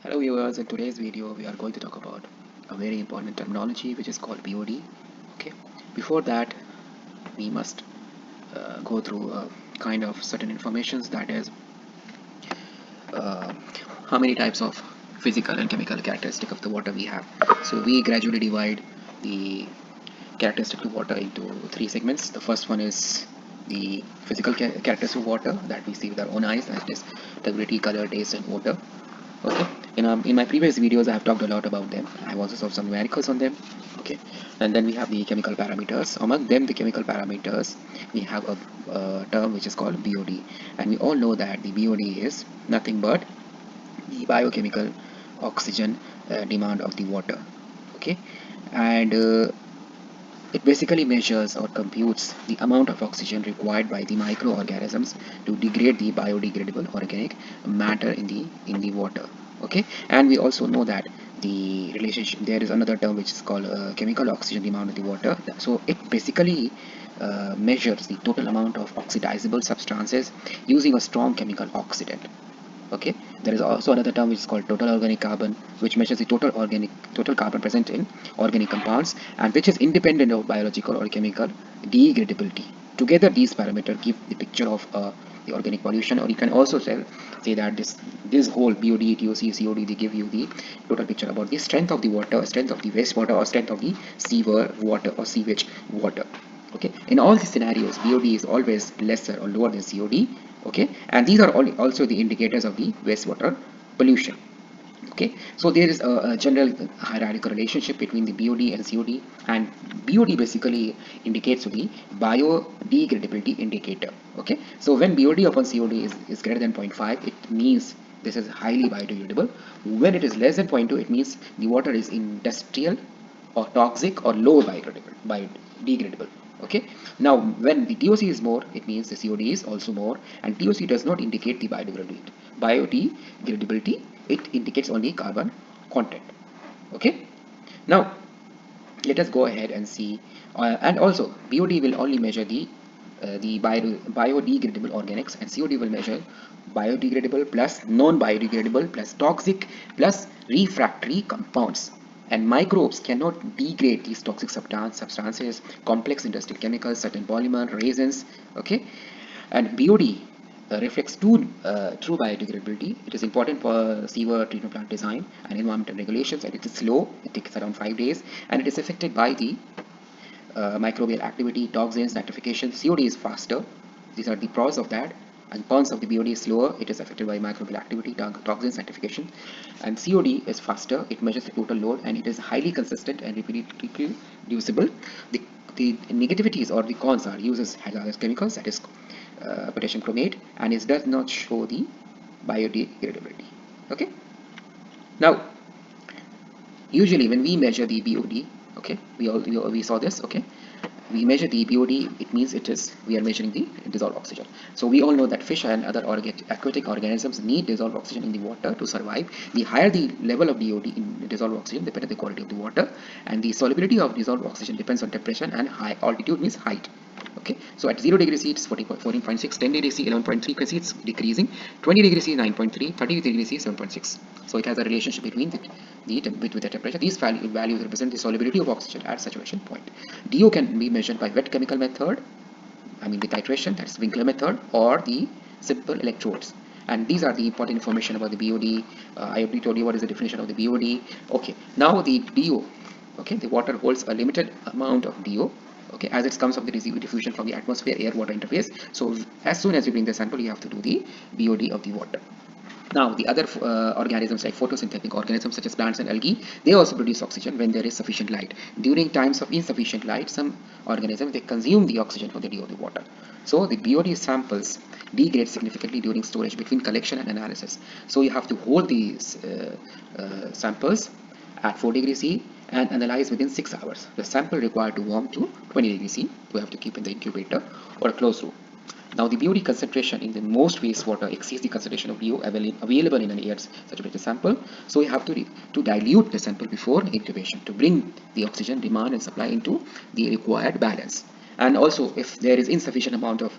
Hello viewers, in today's video we are going to talk about a very important terminology which is called BOD. Okay, before that we must go through a kind of certain informations, that is uh, how many types of physical and chemical characteristic of the water we have. So we gradually divide the characteristic of water into three segments. The first one is the physical characteristics of water that we see with our own eyes, that is turbidity, color, taste and odor. Okay, in my previous videos I have talked a lot about them. I have also saw some numericals on them. Okay, and then we have the chemical parameters. Among them, the chemical parameters, we have a term which is called BOD, and we all know that the BOD is nothing but the biochemical oxygen demand of the water. Okay, and it basically measures or computes the amount of oxygen required by the microorganisms to degrade the biodegradable organic matter in the water. Okay, and we also know that the relationship, there is another term which is called chemical oxygen demand of the water. So it basically measures the total amount of oxidizable substances using a strong chemical oxidant. Okay, there is also another term which is called total organic carbon, which measures the total carbon present in organic compounds and which is independent of biological or chemical degradability. Together these parameters give the picture of the organic pollution, or you can also say that this whole BOD, TOC, COD, they give you the total picture about the strength of the water, strength of the wastewater, or strength of the sewer water or sewage water. Okay, in all these scenarios BOD is always lesser or lower than COD. Okay, and these are all also the indicators of the wastewater pollution. Okay, so there is a general hierarchical relationship between the BOD and COD, and BOD basically indicates the biodegradability indicator. Okay, so when BOD upon COD is greater than 0.5, it means this is highly biodegradable. When it is less than 0.2, it means the water is industrial or toxic or low biodegradable. Okay, now when the TOC is more, it means the COD is also more, and TOC does not indicate the biodegradability, it indicates only carbon content. Okay, now let us go ahead and see, and also BOD will only measure the biodegradable organics, and COD will measure biodegradable plus non-biodegradable plus toxic plus refractory compounds. And microbes cannot degrade these toxic substances, complex industrial chemicals, certain polymer, resins. Okay, and BOD reflects true biodegradability. It is important for sewer treatment plant design and environmental regulations, and it is slow. It takes around 5 days, and it is affected by the microbial activity, toxins, nitrification. COD is faster. These are the pros of that. And cons of the BOD is slower. It is affected by microbial activity, toxins, nitrification. And COD is faster. It measures the total load, and it is highly consistent and reproducible. The negativities or the cons are uses hazardous chemicals, that is potassium chromate, and it does not show the biodegradability. Okay. Now, usually when we measure the BOD, okay, we saw this. Okay, we measure the BOD, it means we are measuring the dissolved oxygen. So we all know that fish and other aquatic organisms need dissolved oxygen in the water to survive. The higher the level of BOD in dissolved oxygen, the better the quality of the water, and the solubility of dissolved oxygen depends on temperature, and high altitude means height. Okay, so at 0 degrees C it's 14.6, 10 degrees C 11.3, can see it's decreasing, 20 degrees C 9.3, 30 degrees C 7.6. So it has a relationship between with the temperature. These values represent the solubility of oxygen at saturation point. DO can be measured by wet chemical method, I mean the titration, that's Winkler method, or the simple electrodes. And these are the important information about the BOD. I already told you what is the definition of the BOD. Okay, now the DO. Okay, the water holds a limited amount of DO. Okay, as it comes from the diffusion from the atmosphere air water interface. So as soon as you bring the sample, you have to do the BOD of the water. Now, the other organisms like photosynthetic organisms such as plants and algae, they also produce oxygen when there is sufficient light. During times of insufficient light, some organisms they consume the oxygen from the DO of the water. So the BOD samples degrade significantly during storage between collection and analysis. So you have to hold these samples at 4 degrees C and analyze within 6 hours. The sample required to warm to 20 degrees C. We have to keep in the incubator or a closed room. Now, the BOD concentration in the most wastewater exceeds the concentration of DO available in an air saturated sample. So, we have to dilute the sample before incubation to bring the oxygen demand and supply into the required balance. And also, if there is insufficient amount of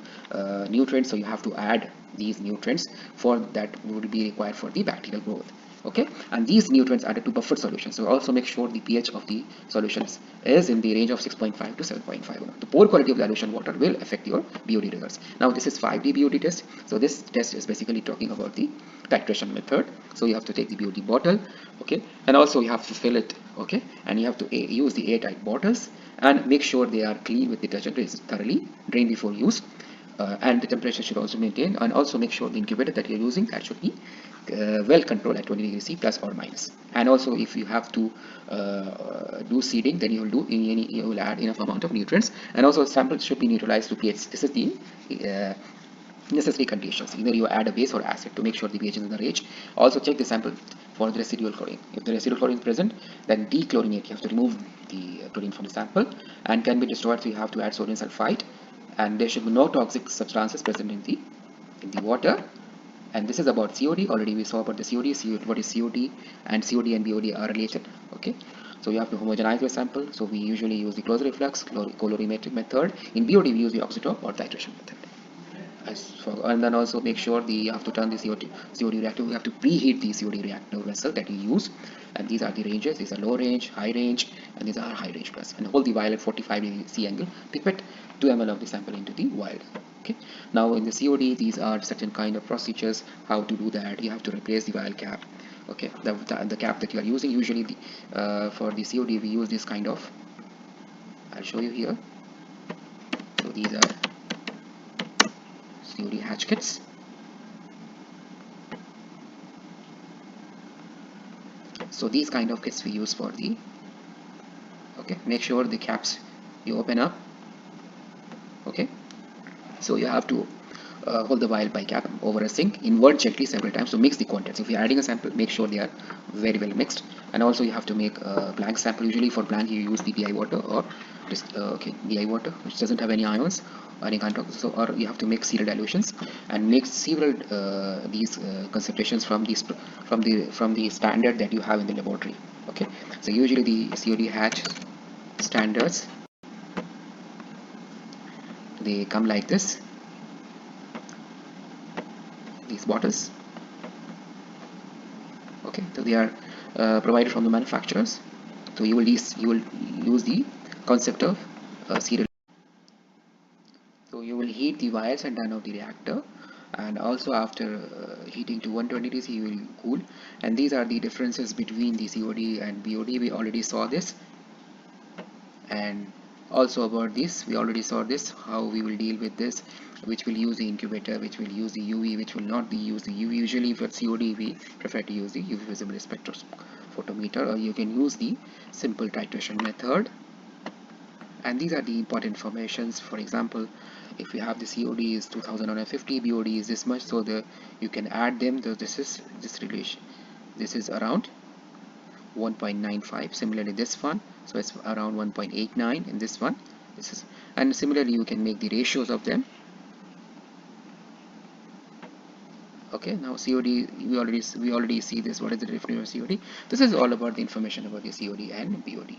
nutrients, so you have to add these nutrients for that would be required for the bacterial growth. Okay, and these nutrients added to buffered solution. So also make sure the pH of the solutions is in the range of 6.5 to 7.5. The poor quality of the dilution water will affect your BOD results. Now this is 5D BOD test. So this test is basically talking about the titration method. So you have to take the BOD bottle, okay, and also you have to fill it, okay, and you have to use the airtight bottles and make sure they are clean with detergent, is thoroughly drained before use. And the temperature should also maintain, and also make sure the incubator that you're using, that should be well controlled at 20 degrees C plus or minus. And also if you have to do seeding, then you will add enough amount of nutrients, and also samples should be neutralized to pH. This is the necessary conditions. Either you add a base or acid to make sure the pH is in the range. Also check the sample for the residual chlorine. If the residual chlorine is present, then dechlorinate. You have to remove the chlorine from the sample and can be destroyed, so you have to add sodium sulfite, and there should be no toxic substances present in the water. And this is about COD. Already we saw about the COD, what is COD, and COD and BOD are related. Okay, so you have to homogenize your sample. So we usually use the closed reflux colorimetric method. In BOD we use the oxytop or titration method. And then also make sure you have to turn the COD reactor. You have to preheat the COD reactor vessel that you use, and these are the ranges. These are low range, high range, and these are high range plus. And hold the vial at 45 degree C angle. Pipette 2 ml of the sample into the vial. Okay. Now in the COD, these are certain kind of procedures. How to do that? You have to replace the vial cap. Okay, the cap that you are using. Usually for the COD we use this kind of. I'll show you here. So these are COD hatch kits. So these kind of kits we use for the, okay, make sure the caps you open up. Okay, so you have to hold the vial by cap over a sink, invert gently several times to mix the contents. If you're adding a sample, make sure they are very well mixed. And also you have to make a blank sample. Usually for blank you use the DI water or okay, DI water which doesn't have any ions or any kind of, so, or you have to make serial dilutions and make several these concentrations from the standard that you have in the laboratory. Okay, so usually the COD hatch standards, they come like this, these bottles. Okay, so they are provided from the manufacturers. So you will use the concept of serial. So you will heat the vials and turn off the reactor, and also after heating to 120 degrees you will cool. And these are the differences between the COD and BOD. We already saw this, and also about this we already saw this, how we will deal with this, which will use the incubator, which will use the UV, which will not be use the UV. Usually for COD we prefer to use the UV visible spectrophotometer, or you can use the simple titration method. And these are the important informations. For example, if you have the COD is 2150, BOD is this much, so you can add them. So this relation, this is around 1.95. Similarly this one, so it's around 1.89 in this one. This is, and similarly you can make the ratios of them. Okay, now COD, we already see this. What is the definition of COD? This is all about the information about the COD and BOD.